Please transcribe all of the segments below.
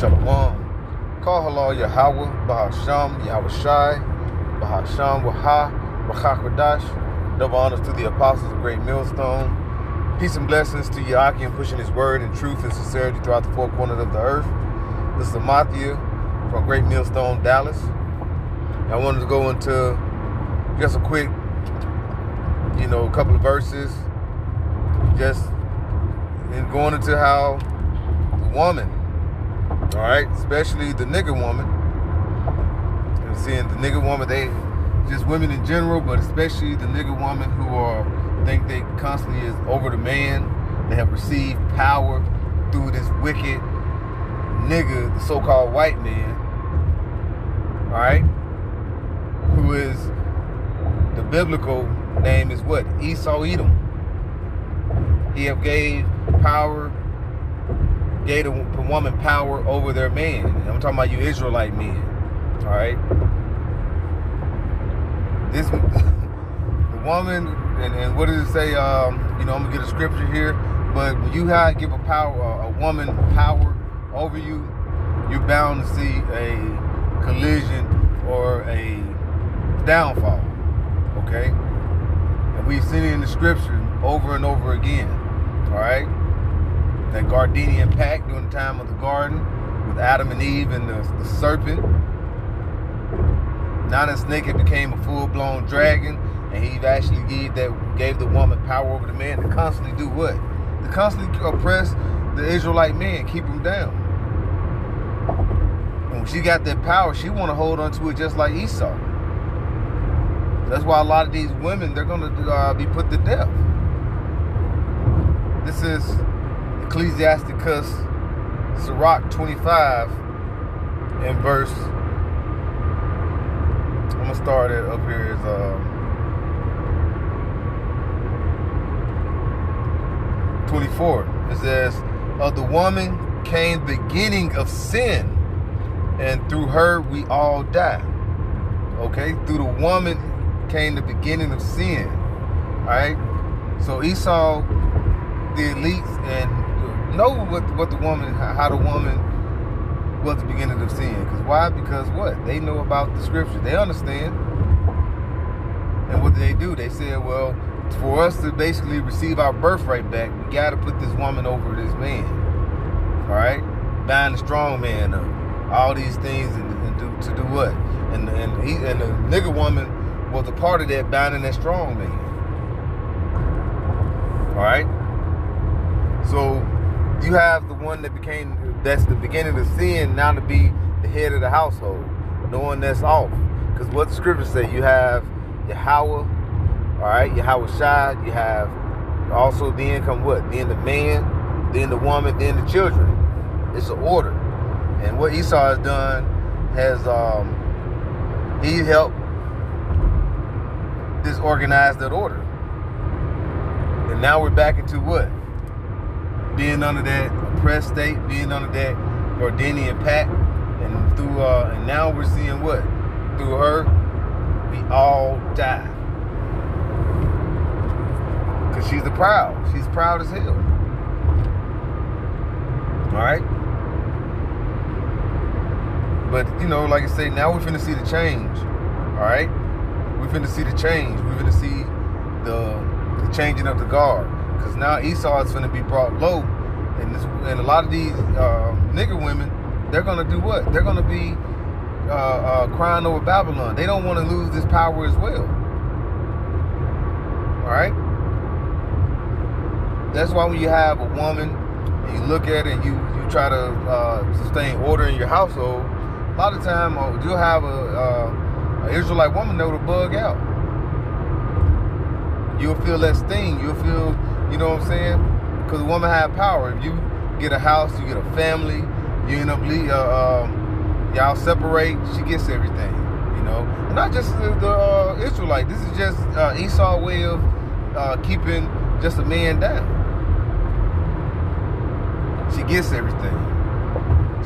Shalom. Call halal Yahweh, Bahasham, Yahweh Shai, Bahasham, Waha, Rachakwadash. Double honors to the apostles of Great Millstone. Peace and blessings to Yaaki pushing his word in truth and sincerity throughout the four corners of the earth. This is Amathia from Great Millstone, Dallas. I wanted to go into just a quick, couple of verses, just in going into how the woman, all right, especially the nigger woman, and seeing the nigger woman, they just women in general, but especially the nigger woman who think they constantly is over the man. They have received power through this wicked nigger, the so-called white man, all right, who is, the biblical name is what? Esau Edom. He have gave the woman power over their man. I'm talking about you Israelite men, all right? This, the woman, and what does it say? I'm gonna get a scripture here, but when you give a woman power over you, you're bound to see a collision or a downfall, okay? And we've seen it in the scripture over and over again, all right? That Gardenian pact during the time of the garden with Adam and Eve and the serpent. Now that snake had became a full-blown dragon, and he actually gave the woman power over the man to constantly do what? To constantly oppress the Israelite man, keep him down. And when she got that power, she want to hold on to it just like Esau. That's why a lot of these women, they're going to be put to death. This is Ecclesiasticus, Sirach 25, and verse, I'm going to start it up here, is 24. It says, of the woman came the beginning of sin, and through her we all die. Okay? Through the woman came the beginning of sin. Alright? So Esau, the elites, and know what the woman, how the woman was the beginning of sin. Because why? Because what? They know about the scripture. They understand. And what do? They said, well, for us to basically receive our birthright back, we got to put this woman over this man. All right? Bind the strong man up. All these things and do what? And the nigger woman was a part of that, binding that strong man. All right? So you have the one that's the beginning of sin, now to be the head of the household, knowing that's off. Because what the scriptures say, you have Yahweh, all right, Yahweh Shai, you have also then come what? Then the man, then the woman, then the children. It's an order. And what Esau has done has he helped disorganize that order. And now we're back into what? Being under that oppressed state, being under that Gardenian pact, and through and now we're seeing what? Through her, we all die. Cause she's proud. She's proud as hell. Alright? But like I say, now we're finna see the change. Alright? We're finna see the change. We're finna see the changing of the guard. Because now Esau is going to be brought low. And a lot of these nigger women, they're going to do what? They're going to be crying over Babylon. They don't want to lose this power as well. All right? That's why when you have a woman, and you look at it and you try to sustain order in your household, a lot of time you'll have an Israelite woman that will bug out. You'll feel that sting. You'll feel, you know what I'm saying? Because a woman have power. If you get a house, you get a family, you end up y'all separate, she gets everything, And not just the Israelite. This is just Esau's way of keeping just a man down. She gets everything.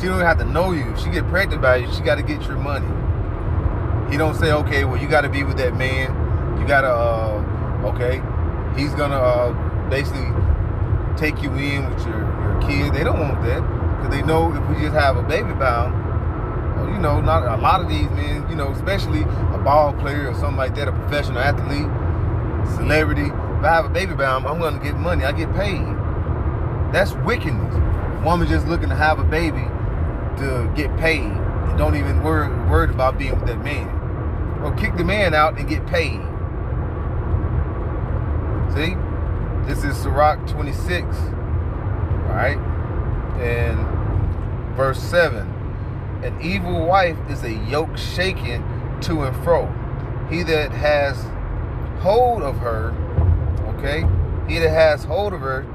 She don't have to know you. If she get pregnant by you, she got to get your money. He don't say, okay, well, you got to be with that man. You got to, okay, he's going to basically take you in with your kids. They don't want that. Because they know if we just have a baby bound, you know, not a lot of these men, you know, especially a ball player or something like that, a professional athlete, celebrity, if I have a baby bound, I'm going to get money. I get paid. That's wickedness. A woman just looking to have a baby to get paid and don't even worried about being with that man. Or kick the man out and get paid. See? This is Sirach 26. Alright? And verse 7. An evil wife is a yoke shaken to and fro. He that has hold of her, okay? He that has hold of her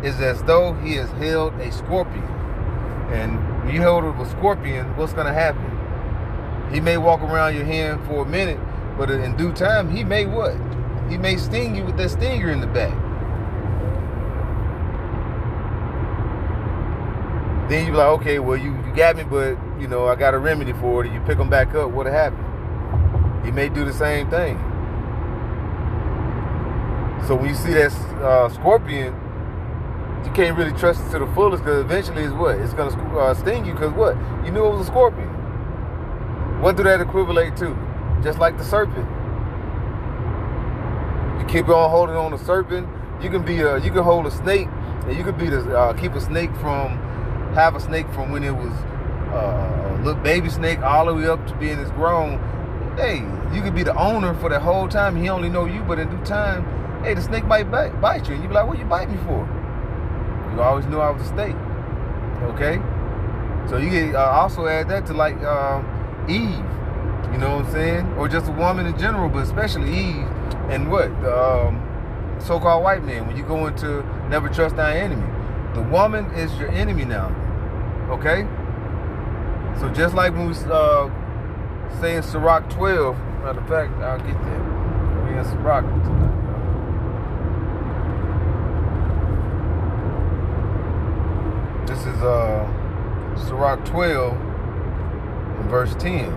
is as though he has held a scorpion. And when you hold of a scorpion, what's going to happen? He may walk around your hand for a minute, but in due time, he may what? He may sting you with that stinger in the back. Then you be like, okay, well, you got me, but, you know, I got a remedy for it. You pick them back up, what'll happen? He may do the same thing. So when you see that scorpion, you can't really trust it to the fullest, because eventually it's what? It's going to sting you, because what? You knew it was a scorpion. What do that equivalent to? Just like the serpent. You keep on holding on the serpent. You can hold a snake, and you could be keep a snake from, have a snake from when it was a little baby snake all the way up to being it's grown. Hey, you could be the owner for the whole time. He only know you, but in due time, hey, the snake might bite you, and you be like, what you bite me for? You always knew I was a snake. Okay? So you can also add that to like Eve, you know what I'm saying? Or just a woman in general, but especially Eve and what? So-called white man. When you go into never trust thy enemy. The woman is your enemy now. Okay? So just like when we say in Sirach 12, matter of fact, I'll get that. We're in Sirach tonight. This is Sirach 12 and verse 10.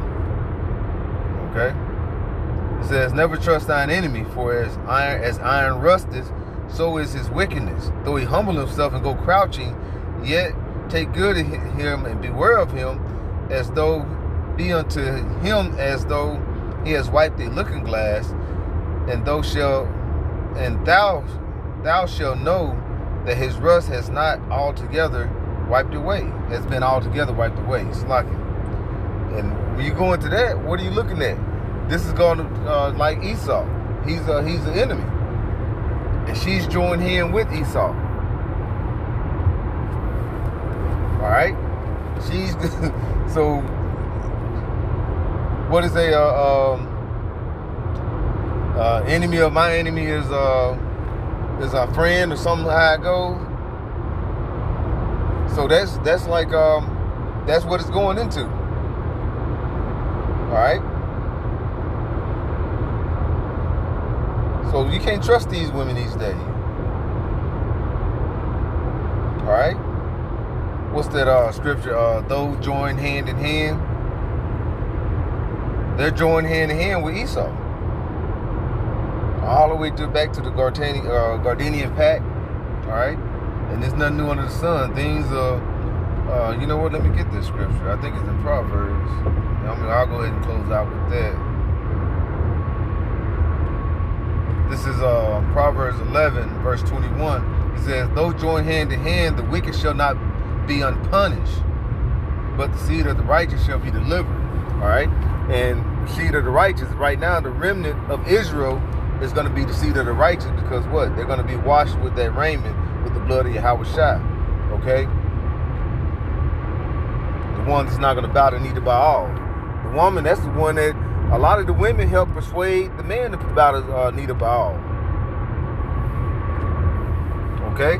Okay? It says, never trust thine enemy, for as iron rusteth, so is his wickedness. Though he humble himself and go crouching, yet take good of him and beware of him, as though be unto him as though he has wiped a looking glass, and thou shalt know that his rust has not altogether wiped away, has been altogether wiped away. It's like it. And when you go into that, what are you looking at? This is going to like Esau. He's the enemy, and she's joined hand with Esau. All right, she's so. What is a enemy of my enemy is a friend or something? How it goes. So that's like that's what it's going into. All right. So you can't trust these women these days. All right. What's that scripture? Those join hand in hand. They're joined hand in hand with Esau. All the way back to the Gardenian Pact. All right. And there's nothing new under the sun. Things you know what? Let me get this scripture. I think it's in Proverbs. I'll go ahead and close out with that. This is Proverbs 11, verse 21. It says, though joined hand in hand, the wicked shall not be unpunished, but the seed of the righteous shall be delivered. All right? And the seed of the righteous, right now, the remnant of Israel is going to be the seed of the righteous, because what? They're going to be washed with that raiment, with the blood of Yahweh Shai. Okay? The one that's not going to bow to neither by all. The woman, that's the one that a lot of the women help persuade the man to bow to neither by all. Okay?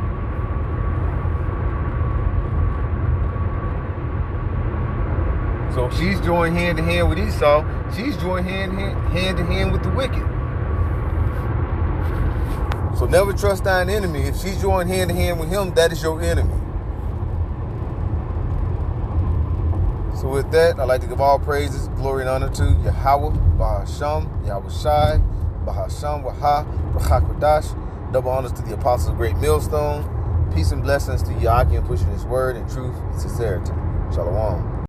So she's joined hand in hand with Esau. She's joined hand in hand with the wicked. So never trust thine enemy. If she's joined hand in hand with him, that is your enemy. So with that, I'd like to give all praises, glory, and honor to Yahweh, Bahasham, Yahweh Shai, Bahasham, Waha, Rachakodash. Double honors to the apostles of Great Millstone. Peace and blessings to Yaki and pushing his word in truth and sincerity. Shalom.